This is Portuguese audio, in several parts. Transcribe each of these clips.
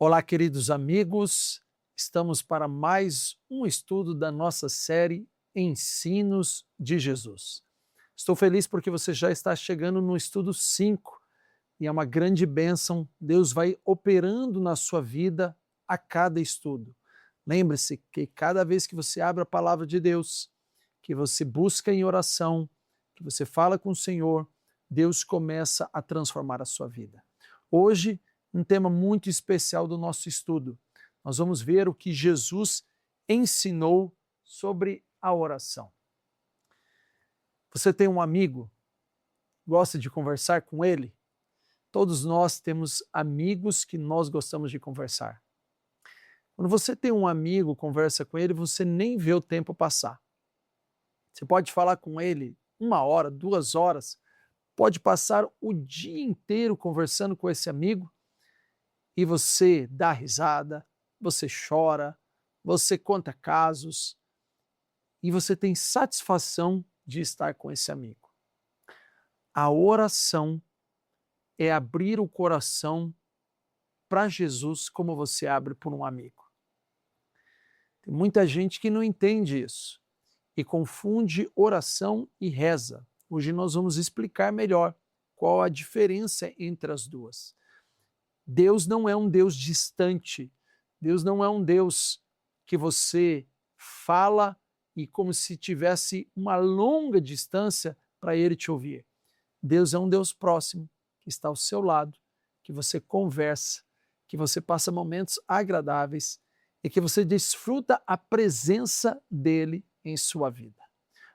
Olá, queridos amigos, estamos para mais um estudo da nossa série Ensinos de Jesus. Estou feliz porque você já está chegando no estudo 5 e é uma grande bênção. Deus vai operando na sua vida a cada estudo. Lembre-se que cada vez que você abre a palavra de Deus, que você busca em oração, que você fala com o Senhor, Deus começa a transformar a sua vida. Hoje, um tema muito especial do nosso estudo. Nós vamos ver o que Jesus ensinou sobre a oração. Você tem um amigo? Gosta de conversar com ele? Todos nós temos amigos que nós gostamos de conversar. Quando você tem um amigo, conversa com ele, você nem vê o tempo passar. Você pode falar com ele 1 hora, 2 horas, pode passar o dia inteiro conversando com esse amigo e você dá risada, você chora, você conta casos e você tem satisfação de estar com esse amigo. A oração é abrir o coração para Jesus como você abre por um amigo. Tem muita gente que não entende isso e confunde oração e reza. Hoje nós vamos explicar melhor qual a diferença entre as duas. Deus não é um Deus distante. Deus não é um Deus que você fala e como se tivesse uma longa distância para ele te ouvir. Deus é um Deus próximo, que está ao seu lado, que você conversa, que você passa momentos agradáveis e que você desfruta a presença dele em sua vida.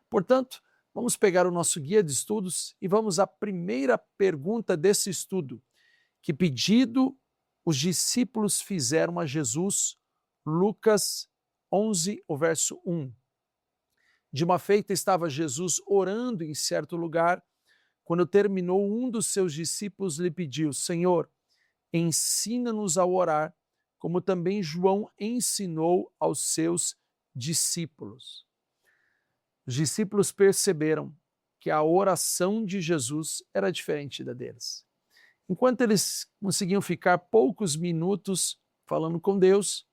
Portanto, vamos pegar o nosso guia de estudos e vamos à primeira pergunta desse estudo. Que pedido os discípulos fizeram a Jesus? Lucas 11, o verso 1. De uma feita estava Jesus orando em certo lugar. Quando terminou, um dos seus discípulos lhe pediu: Senhor, ensina-nos a orar, como também João ensinou aos seus discípulos. Os discípulos perceberam que a oração de Jesus era diferente da deles. Enquanto eles conseguiam ficar poucos minutos falando com Deus,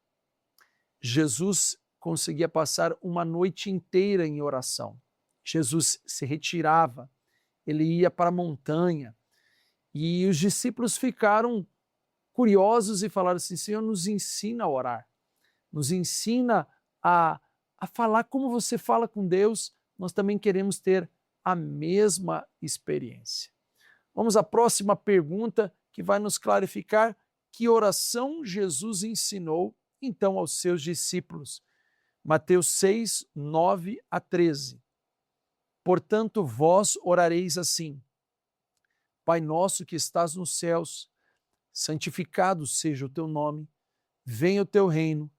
Jesus conseguia passar uma noite inteira em oração. Jesus se retirava, ele ia para a montanha, e os discípulos ficaram curiosos e falaram assim: Senhor, nos ensina a orar, nos ensina a falar como você fala com Deus, nós também queremos ter a mesma experiência. Vamos à próxima pergunta que vai nos clarificar que oração Jesus ensinou então aos seus discípulos. Mateus 6, 9 a 13. Portanto, vós orareis assim: Pai nosso que estás nos céus, santificado seja o teu nome, venha o teu reino,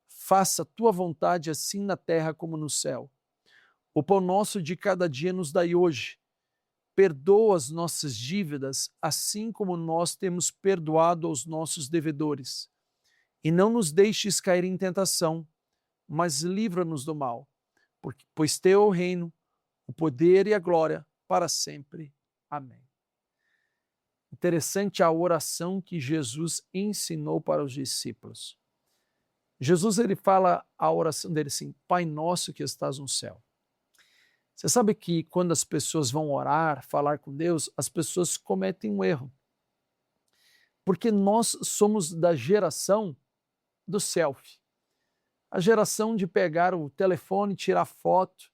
faça a tua vontade assim na terra como no céu. O pão nosso de cada dia nos dai hoje. Perdoa as nossas dívidas, assim como nós temos perdoado aos nossos devedores. E não nos deixes cair em tentação, mas livra-nos do mal, pois teu é o reino, o poder e a glória para sempre. Amém. Interessante a oração que Jesus ensinou para os discípulos. Jesus ele fala a oração dele assim: Pai nosso que estás no céu. Você sabe que quando as pessoas vão orar, falar com Deus, as pessoas cometem um erro. Porque nós somos da geração do selfie. A geração de pegar o telefone, tirar foto.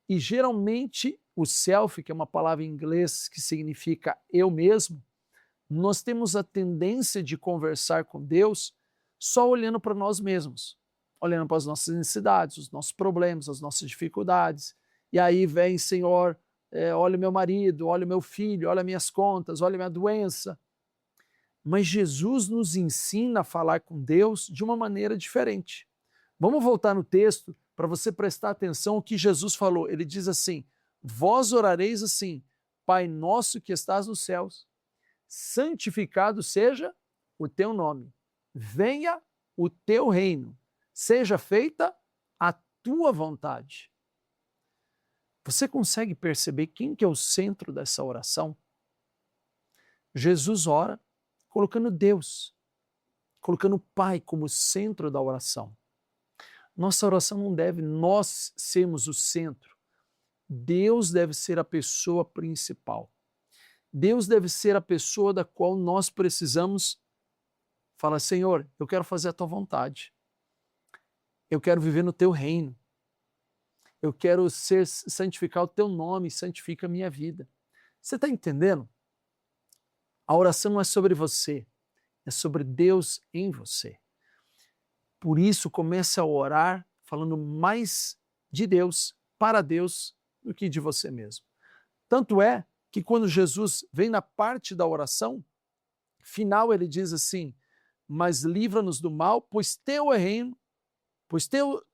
E geralmente o selfie, que é uma palavra em inglês que significa eu mesmo, nós temos a tendência de conversar com Deus só olhando para nós mesmos, olhando para as nossas necessidades, os nossos problemas, as nossas dificuldades. E aí vem, Senhor, olha o meu marido, olha o meu filho, olha minhas contas, olha a minha doença. Mas Jesus nos ensina a falar com Deus de uma maneira diferente. Vamos voltar no texto para você prestar atenção ao que Jesus falou. Ele diz assim: vós orareis assim, Pai nosso que estás nos céus, santificado seja o teu nome, venha o teu reino, seja feita a tua vontade. Você consegue perceber quem que é o centro dessa oração? Jesus ora colocando Deus. colocando o Pai como centro da oração. Nossa oração não deve nós sermos o centro. Deus deve ser a pessoa principal. Deus deve ser a pessoa da qual nós precisamos falar: Senhor, eu quero fazer a tua vontade. Eu quero viver no teu reino. Eu quero santificar o teu nome, santifica a minha vida. Você está entendendo? A oração não é sobre você, é sobre Deus em você. Por isso, comece a orar falando mais de Deus, para Deus, do que de você mesmo. Tanto é que quando Jesus vem na parte da oração, final ele diz assim: mas livra-nos do mal, pois teu é reino,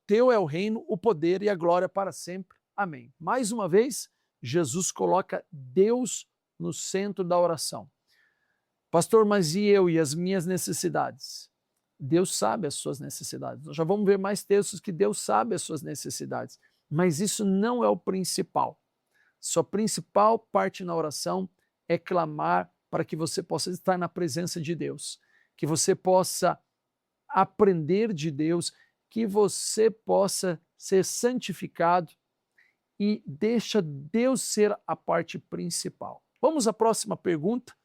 teu é o reino, o poder e a glória para sempre. Amém. Mais uma vez, Jesus coloca Deus no centro da oração. Pastor, mas e eu e as minhas necessidades? Deus sabe as suas necessidades. Nós já vamos ver mais textos que Deus sabe as suas necessidades. Mas isso não é o principal. Sua principal parte na oração é clamar para que você possa estar na presença de Deus, que você possa aprender de Deus, que você possa ser santificado e deixa Deus ser a parte principal. Vamos à próxima pergunta,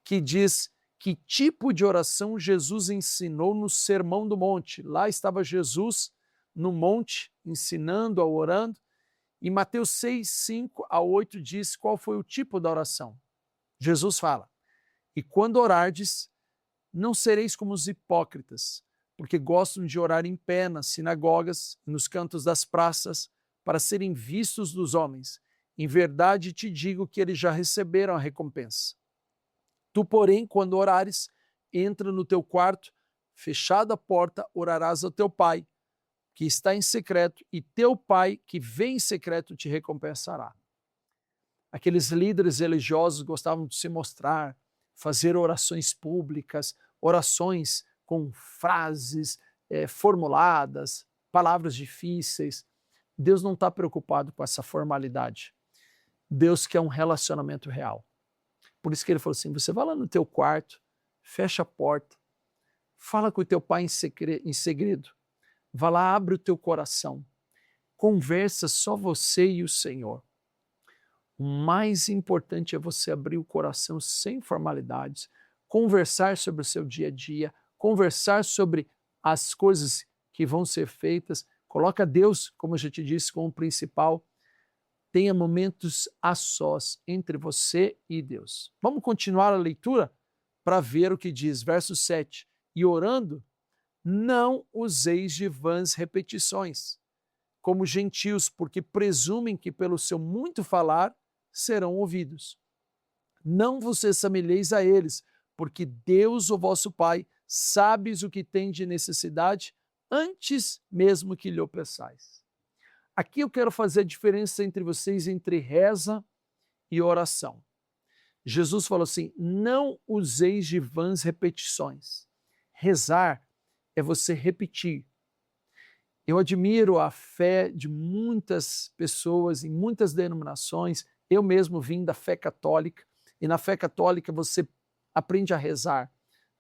que diz: que tipo de oração Jesus ensinou no Sermão do Monte? Lá estava Jesus no monte, ensinando, orando, e Mateus 6, 5 a 8 diz qual foi o tipo da oração. Jesus fala: e quando orardes, não sereis como os hipócritas, porque gostam de orar em pé nas sinagogas e nos cantos das praças, para serem vistos dos homens. Em verdade te digo que eles já receberam a recompensa. Tu, porém, quando orares, entra no teu quarto, fechada a porta, orarás ao teu Pai, que está em secreto, e teu Pai, que vem em secreto, te recompensará. Aqueles líderes religiosos gostavam de se mostrar, fazer orações públicas, orações com frases formuladas, palavras difíceis. Deus não está preocupado com essa formalidade. Deus quer um relacionamento real. Por isso que ele falou assim: você vai lá no teu quarto, fecha a porta, fala com o teu pai em segredo, vai lá, abre o teu coração, conversa só você e o Senhor. O mais importante é você abrir o coração sem formalidades, conversar sobre o seu dia a dia, conversar sobre as coisas que vão ser feitas, coloca Deus, como eu já te disse, como principal. Tenha momentos a sós entre você e Deus. Vamos continuar a leitura para ver o que diz, verso 7. E orando, não useis de vãs repetições, como gentios, porque presumem que pelo seu muito falar serão ouvidos. Não vos assemelheis a eles, porque Deus, o vosso Pai, sabes o que tem de necessidade antes mesmo que lhe o peçais. Aqui eu quero fazer a diferença entre vocês, entre reza e oração. Jesus falou assim: não useis de vãs repetições. Rezar é você repetir. Eu admiro a fé de muitas pessoas em muitas denominações. Eu mesmo vim da fé católica, e na fé católica você aprende a rezar.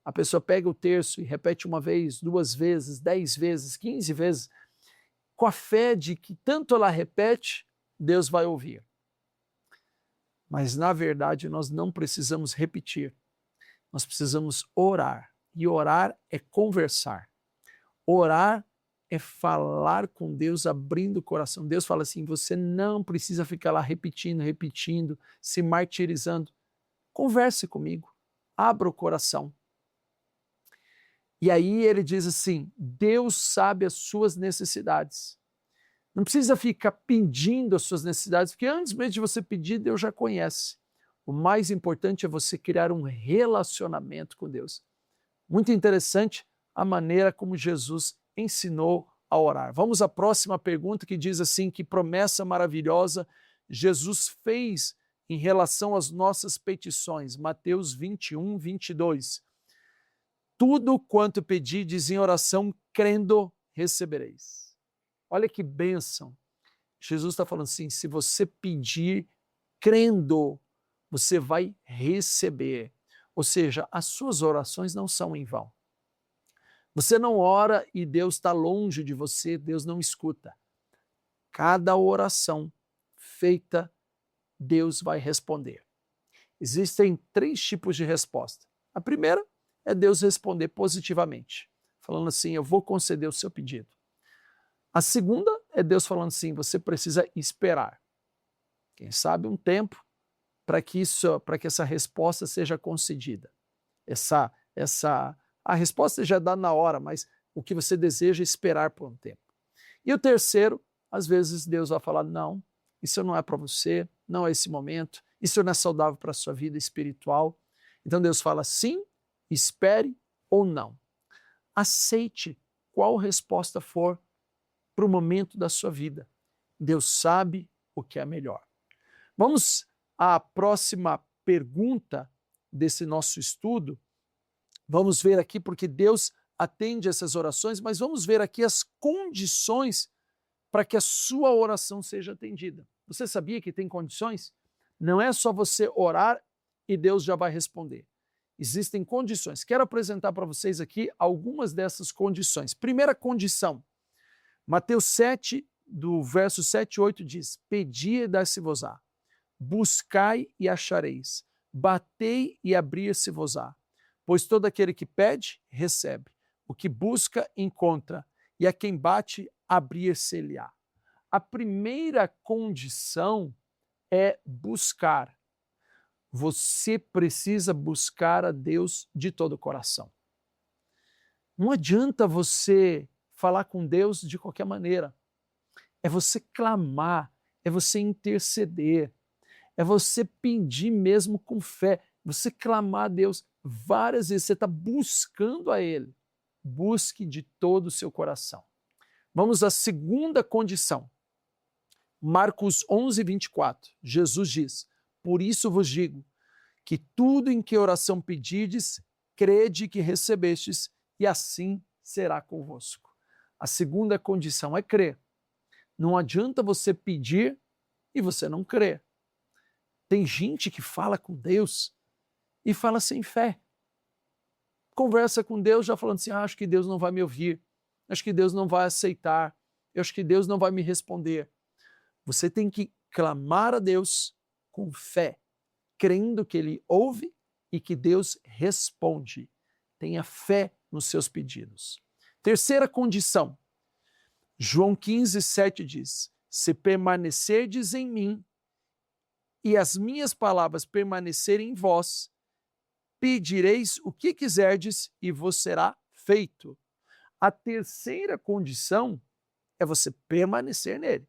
A pessoa pega o terço e repete uma vez, 2 vezes, 10 vezes, 15 vezes, com a fé de que tanto ela repete, Deus vai ouvir. Mas, na verdade, nós não precisamos repetir. Nós precisamos orar. E orar é conversar. Orar é falar com Deus, abrindo o coração. Deus fala assim: você não precisa ficar lá repetindo, se martirizando. Converse comigo. Abra o coração. E aí ele diz assim: Deus sabe as suas necessidades. Não precisa ficar pedindo as suas necessidades, porque antes mesmo de você pedir, Deus já conhece. O mais importante é você criar um relacionamento com Deus. Muito interessante a maneira como Jesus ensinou a orar. Vamos à próxima pergunta, que diz assim: que promessa maravilhosa Jesus fez em relação às nossas petições. Mateus 21, 22. Tudo quanto pedides em oração, crendo, recebereis. Olha que bênção. Jesus está falando assim: se você pedir crendo, você vai receber. Ou seja, as suas orações não são em vão. Você não ora e Deus está longe de você, Deus não escuta. Cada oração feita, Deus vai responder. Existem 3 tipos de resposta. A primeira é Deus responder positivamente, falando assim, eu vou conceder o seu pedido. A segunda é Deus falando assim, você precisa esperar. Quem sabe um tempo para que essa resposta seja concedida. A resposta já é dada na hora, mas o que você deseja é esperar por um tempo. E o terceiro, às vezes Deus vai falar, não, isso não é para você, não é esse momento, isso não é saudável para a sua vida espiritual. Então Deus fala sim, espere ou não. Aceite qual resposta for para o momento da sua vida. Deus sabe o que é melhor. Vamos à próxima pergunta desse nosso estudo. Vamos ver aqui, porque Deus atende essas orações, mas vamos ver aqui as condições para que a sua oração seja atendida. Você sabia que tem condições? Não é só você orar e Deus já vai responder. Existem condições. Quero apresentar para vocês aqui algumas dessas condições. Primeira condição, Mateus 7, do verso 7 e 8 diz, pedi e dar-se-vos-á, buscai e achareis, batei e abrir-se-vos-á, pois todo aquele que pede, recebe, o que busca, encontra, e a quem bate, abrir-se-lhe-á. A primeira condição é buscar. Você precisa buscar a Deus de todo o coração. Não adianta você falar com Deus de qualquer maneira. É você clamar, é você interceder, é você pedir mesmo com fé, você clamar a Deus várias vezes, você está buscando a Ele. Busque de todo o seu coração. Vamos à segunda condição. Marcos 11, 24. Jesus diz, por isso vos digo, que tudo em que oração pedirdes, crede que recebestes, e assim será convosco. A segunda condição é crer. Não adianta você pedir e você não crer. Tem gente que fala com Deus e fala sem fé. Conversa com Deus já falando assim, acho que Deus não vai me ouvir, acho que Deus não vai aceitar, eu acho que Deus não vai me responder. Você tem que clamar a Deus com fé, crendo que Ele ouve e que Deus responde. Tenha fé nos seus pedidos. Terceira condição, João 15, 7 diz, se permanecerdes em mim e as minhas palavras permanecerem em vós, pedireis o que quiserdes e vos será feito. A terceira condição é você permanecer nele.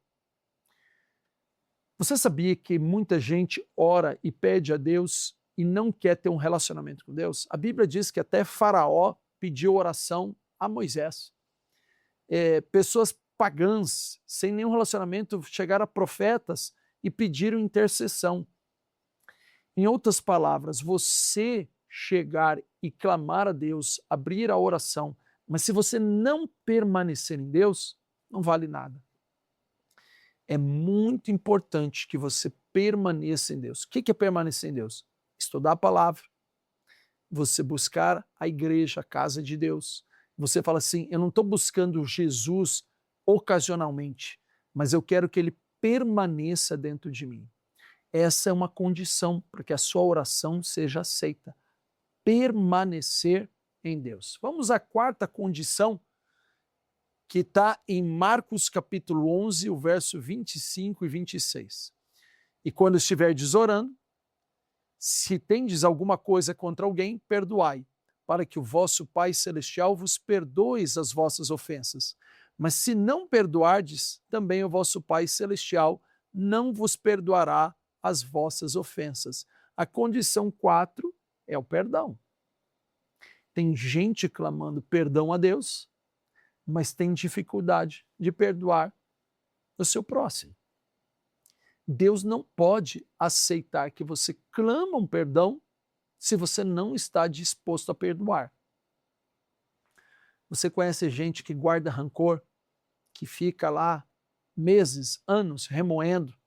Você sabia que muita gente ora e pede a Deus e não quer ter um relacionamento com Deus? A Bíblia diz que até Faraó pediu oração a Moisés. Pessoas pagãs, sem nenhum relacionamento, chegaram a profetas e pediram intercessão. Em outras palavras, você chegar e clamar a Deus, abrir a oração, mas se você não permanecer em Deus, não vale nada. É muito importante que você permaneça em Deus. O que é permanecer em Deus? Estudar a palavra, você buscar a igreja, a casa de Deus. Você fala assim, eu não estou buscando Jesus ocasionalmente, mas eu quero que ele permaneça dentro de mim. Essa é uma condição para que a sua oração seja aceita. Permanecer em Deus. Vamos à quarta condição, que está em Marcos capítulo 11, o verso 25 e 26. E quando estiverdes orando, se tendes alguma coisa contra alguém, perdoai, para que o vosso Pai Celestial vos perdoe as vossas ofensas. Mas se não perdoardes, também o vosso Pai Celestial não vos perdoará as vossas ofensas. A condição 4 é o perdão. Tem gente clamando perdão a Deus, mas tem dificuldade de perdoar o seu próximo. Deus não pode aceitar que você clama um perdão se você não está disposto a perdoar. Você conhece gente que guarda rancor, que fica lá meses, anos, remoendo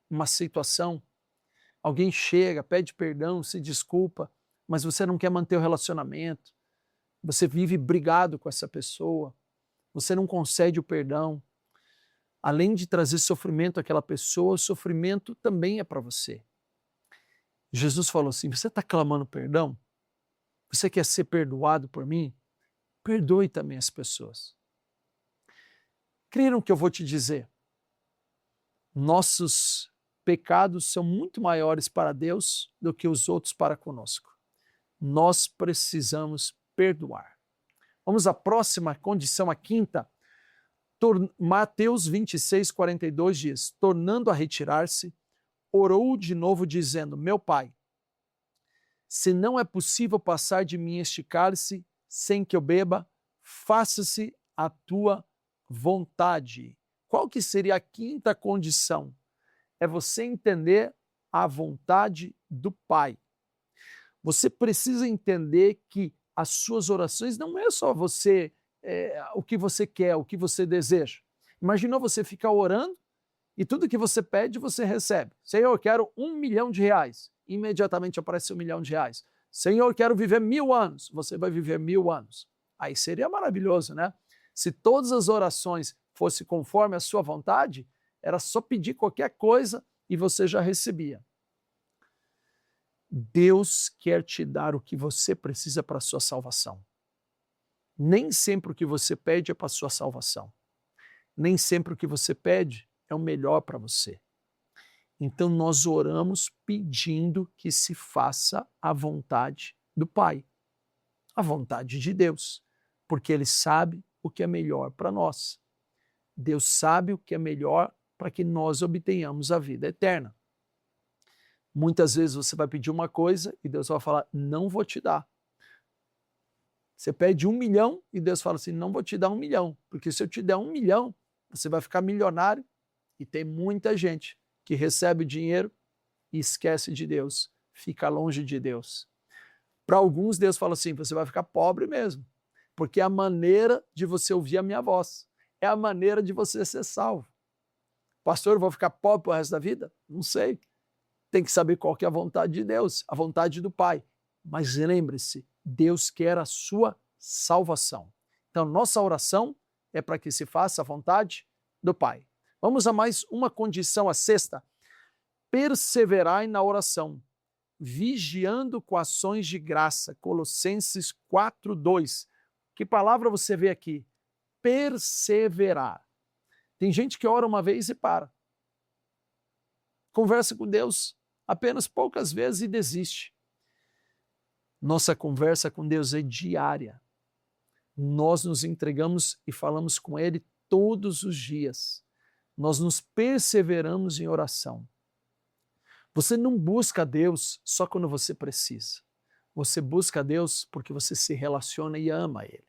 uma situação. Alguém chega, pede perdão, se desculpa, mas você não quer manter o relacionamento. você vive brigado com essa pessoa, você não concede o perdão, além de trazer sofrimento àquela pessoa, o sofrimento também é para você. Jesus falou assim: você está clamando perdão? Você quer ser perdoado por mim? Perdoe também as pessoas. Creram que eu vou te dizer? Nossos pecados são muito maiores para Deus do que os outros para conosco. Nós precisamos perdoar. Vamos à próxima condição, a quinta. Mateus 26, 42 diz: tornando a retirar-se, orou de novo dizendo: meu Pai, se não é possível passar de mim este cálice sem que eu beba, faça-se a tua vontade. Qual que seria a quinta condição? É você entender a vontade do Pai. Você precisa entender que as suas orações não é só você, o que você quer, o que você deseja. Imaginou você ficar orando e tudo que você pede você recebe. Senhor, eu quero R$1 milhão. Imediatamente aparece R$1 milhão. Senhor, eu quero viver 1000 anos. Você vai viver 1000 anos. Aí seria maravilhoso, né? Se todas as orações fossem conforme a sua vontade, era só pedir qualquer coisa e você já recebia. Deus quer te dar o que você precisa para a sua salvação. Nem sempre o que você pede é para a sua salvação. Nem sempre o que você pede é o melhor para você. Então nós oramos pedindo que se faça a vontade do Pai, a vontade de Deus, porque Ele sabe o que é melhor para nós. Deus sabe o que é melhor para que nós obtenhamos a vida eterna. Muitas vezes você vai pedir uma coisa e Deus vai falar: não vou te dar. Você pede 1 milhão e Deus fala assim: não vou te dar 1 milhão, porque se eu te der 1 milhão, você vai ficar milionário. E tem muita gente que recebe o dinheiro e esquece de Deus, fica longe de Deus. Para alguns, Deus fala assim: você vai ficar pobre mesmo, porque é a maneira de você ouvir a minha voz, é a maneira de você ser salvo. Pastor, eu vou ficar pobre pro resto da vida? Não sei. Tem que saber qual que é a vontade de Deus, a vontade do Pai. Mas lembre-se, Deus quer a sua salvação. Então, nossa oração é para que se faça a vontade do Pai. Vamos a mais uma condição, a sexta. Perseverai na oração, vigiando com ações de graça. Colossenses 4:2. Que palavra você vê aqui? Perseverar. Tem gente que ora uma vez e para. Conversa com Deus apenas poucas vezes e desiste. Nossa conversa com Deus é diária. Nós nos entregamos e falamos com Ele todos os dias. Nós nos perseveramos em oração. Você não busca a Deus só quando você precisa. Você busca a Deus porque você se relaciona e ama Ele.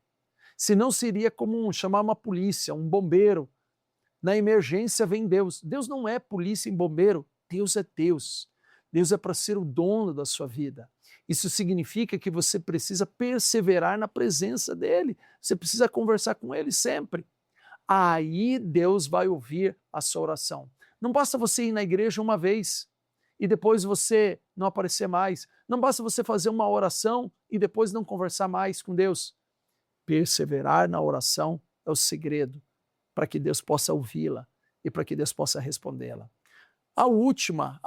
Senão seria como chamar uma polícia, um bombeiro. Na emergência vem Deus. Deus não é polícia e bombeiro. Deus é Deus. Deus é para ser o dono da sua vida. Isso significa que você precisa perseverar na presença dEle. Você precisa conversar com Ele sempre. Aí Deus vai ouvir a sua oração. Não basta você ir na igreja uma vez e depois você não aparecer mais. Não basta você fazer uma oração e depois não conversar mais com Deus. Perseverar na oração é o segredo para que Deus possa ouvi-la e para que Deus possa respondê-la. A última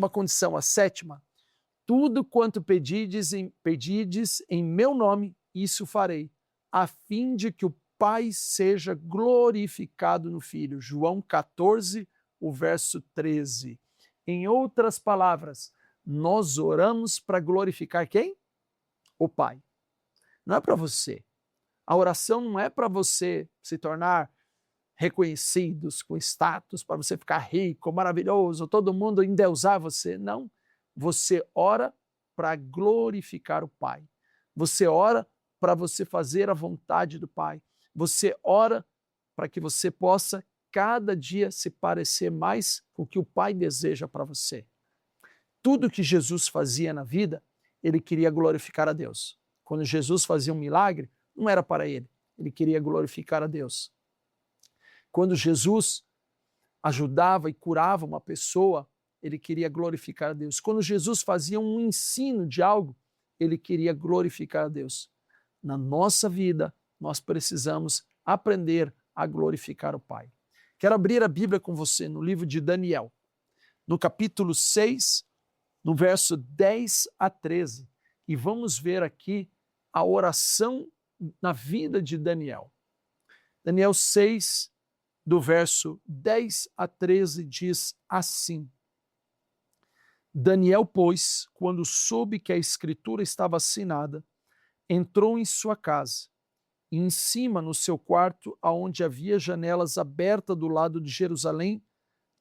condição, a sétima. Tudo quanto pedides em meu nome, isso farei, a fim de que o Pai seja glorificado no Filho. João 14, o verso 13. Em outras palavras, nós oramos para glorificar quem? O Pai. Não é para você. A oração não é para você se tornar reconhecidos, com status, para você ficar rico, maravilhoso, todo mundo endeusar você. Não. Você ora para glorificar o Pai. Você ora para você fazer a vontade do Pai. Você ora para que você possa cada dia se parecer mais com o que o Pai deseja para você. Tudo que Jesus fazia na vida, ele queria glorificar a Deus. Quando Jesus fazia um milagre, não era para ele queria glorificar a Deus. Quando Jesus ajudava e curava uma pessoa, ele queria glorificar a Deus. Quando Jesus fazia um ensino de algo, ele queria glorificar a Deus. na nossa vida, nós precisamos aprender a glorificar o Pai. Quero abrir a Bíblia com você no livro de Daniel, no capítulo 6, no verso 10 a 13, e vamos ver aqui a oração na vida de Daniel. Daniel 6, do verso 10 a 13, diz assim: Daniel, pois, quando soube que a escritura estava assinada, entrou em sua casa, e em cima, no seu quarto, aonde havia janelas abertas do lado de Jerusalém,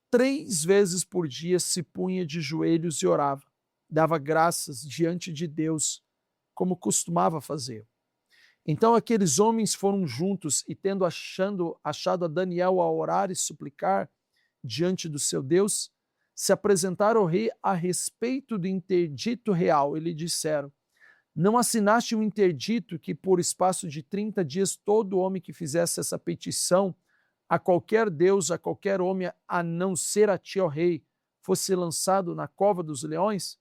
3 vezes por dia se punha de joelhos e orava, dava graças diante de Deus, como costumava fazer. Então aqueles homens foram juntos e, tendo achado a Daniel a orar e suplicar diante do seu Deus, se apresentaram ao rei a respeito do interdito real e lhe disseram: não assinaste um interdito que por espaço de 30 dias todo homem que fizesse essa petição a qualquer deus, a qualquer homem, a não ser a ti, ó rei, fosse lançado na cova dos leões?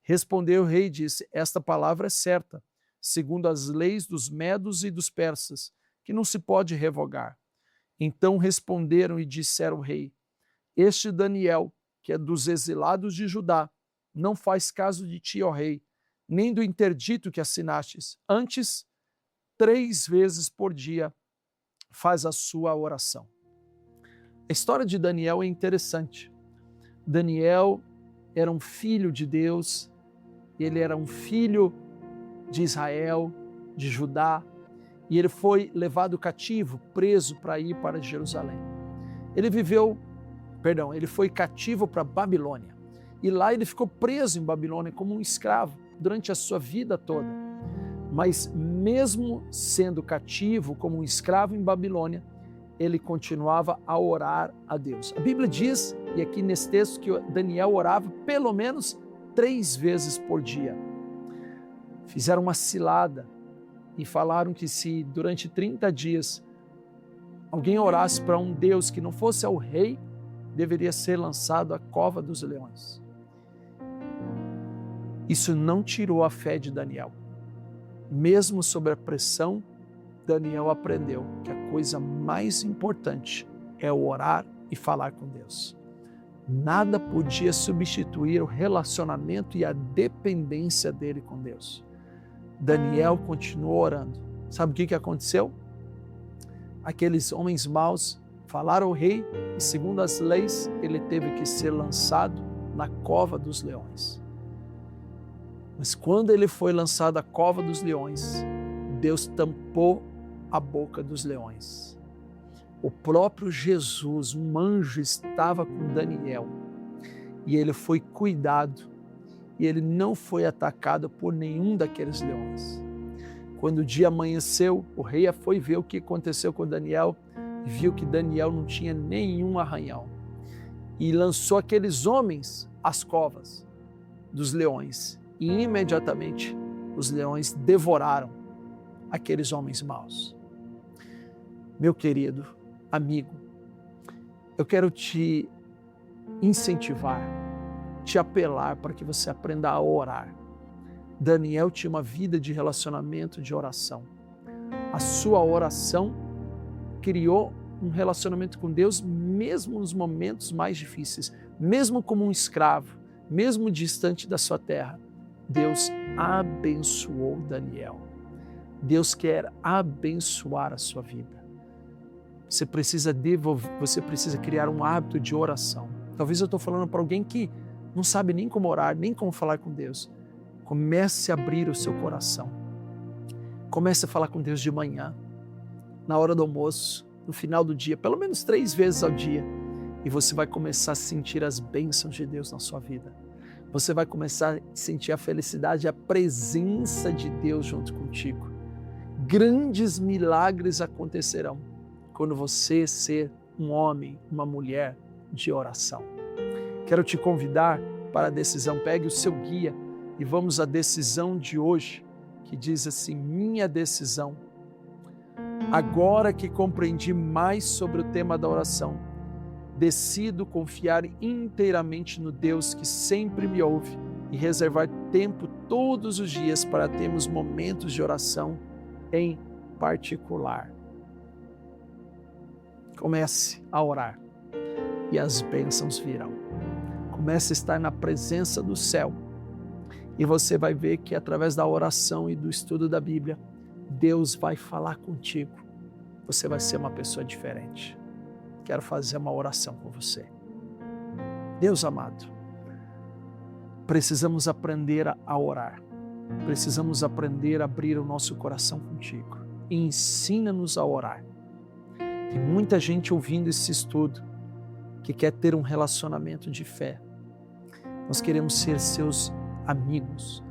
Respondeu o rei e disse: esta palavra é certa, segundo as leis dos medos e dos persas, que não se pode revogar. Então responderam e disseram ao rei: este Daniel, que é dos exilados de Judá, não faz caso de ti, ó rei, nem do interdito que assinastes. Antes, 3 vezes por dia faz a sua oração. A história de Daniel é interessante. Daniel era um filho de Deus, ele era um filho de Israel, de Judá, e ele foi levado cativo, preso para ir para Jerusalém. Ele foi cativo para Babilônia, e lá ele ficou preso em Babilônia como um escravo durante a sua vida toda. Mas mesmo sendo cativo como um escravo em Babilônia, ele continuava a orar a Deus. A Bíblia diz, e aqui nesse texto, que Daniel orava pelo menos 3 vezes por dia. Fizeram uma cilada e falaram que se durante 30 dias alguém orasse para um Deus que não fosse ao rei, deveria ser lançado à cova dos leões. Isso não tirou a fé de Daniel. Mesmo sob a pressão, Daniel aprendeu que a coisa mais importante é o orar e falar com Deus. Nada podia substituir o relacionamento e a dependência dele com Deus. Daniel continuou orando. Sabe o que aconteceu? Aqueles homens maus falaram ao rei e, segundo as leis, ele teve que ser lançado na cova dos leões. Mas quando ele foi lançado à cova dos leões, Deus tampou a boca dos leões. O próprio Jesus, um anjo, estava com Daniel e ele foi cuidado e ele não foi atacado por nenhum daqueles leões. Quando o dia amanheceu, o rei foi ver o que aconteceu com Daniel e viu que Daniel não tinha nenhum arranhão e lançou aqueles homens às covas dos leões. E imediatamente os leões devoraram aqueles homens maus. Meu querido amigo, eu quero te incentivar, te apelar para que você aprenda a orar. Daniel tinha uma vida de relacionamento, de oração. A sua oração criou um relacionamento com Deus mesmo nos momentos mais difíceis, mesmo como um escravo, mesmo distante da sua terra. Deus abençoou Daniel. Deus quer abençoar a sua vida. Você precisa criar um hábito de oração. Talvez eu estou falando para alguém que não sabe nem como orar, nem como falar com Deus. Comece a abrir o seu coração. Comece a falar com Deus de manhã, na hora do almoço, no final do dia, pelo menos 3 vezes ao dia. E você vai começar a sentir as bênçãos de Deus na sua vida. Você vai começar a sentir a felicidade e a presença de Deus junto contigo. Grandes milagres acontecerão quando você ser um homem, uma mulher de oração. Quero te convidar para a decisão. Pegue o seu guia e vamos à decisão de hoje, que diz assim: minha decisão. Agora que compreendi mais sobre o tema da oração, decido confiar inteiramente no Deus que sempre me ouve e reservar tempo todos os dias para termos momentos de oração em particular. Comece a orar e as bênçãos virão. Comece a estar na presença do céu e você vai ver que através da oração e do estudo da Bíblia, Deus vai falar contigo. Você vai ser uma pessoa diferente. Quero fazer uma oração com você. Deus amado, precisamos aprender a orar. Precisamos aprender a abrir o nosso coração contigo. E ensina-nos a orar. Tem muita gente ouvindo esse estudo que quer ter um relacionamento de fé. Nós queremos ser seus amigos.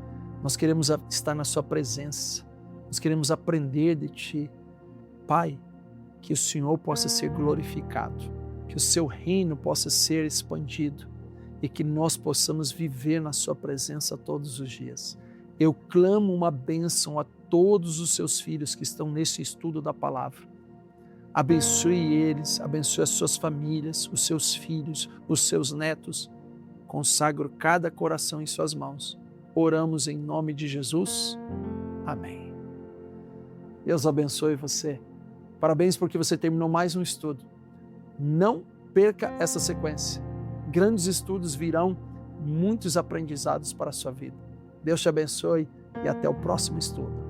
Nós queremos estar na sua presença. Nós queremos aprender de ti. Pai, que o Senhor possa ser glorificado, que o seu reino possa ser expandido e que nós possamos viver na sua presença todos os dias. Eu clamo uma bênção a todos os seus filhos que estão nesse estudo da palavra. Abençoe eles, abençoe as suas famílias, os seus filhos, os seus netos. Consagro cada coração em suas mãos. Oramos em nome de Jesus. Amém. Deus abençoe você. Parabéns porque você terminou mais um estudo. Não perca essa sequência. Grandes estudos virão, muitos aprendizados para a sua vida. Deus te abençoe e até o próximo estudo.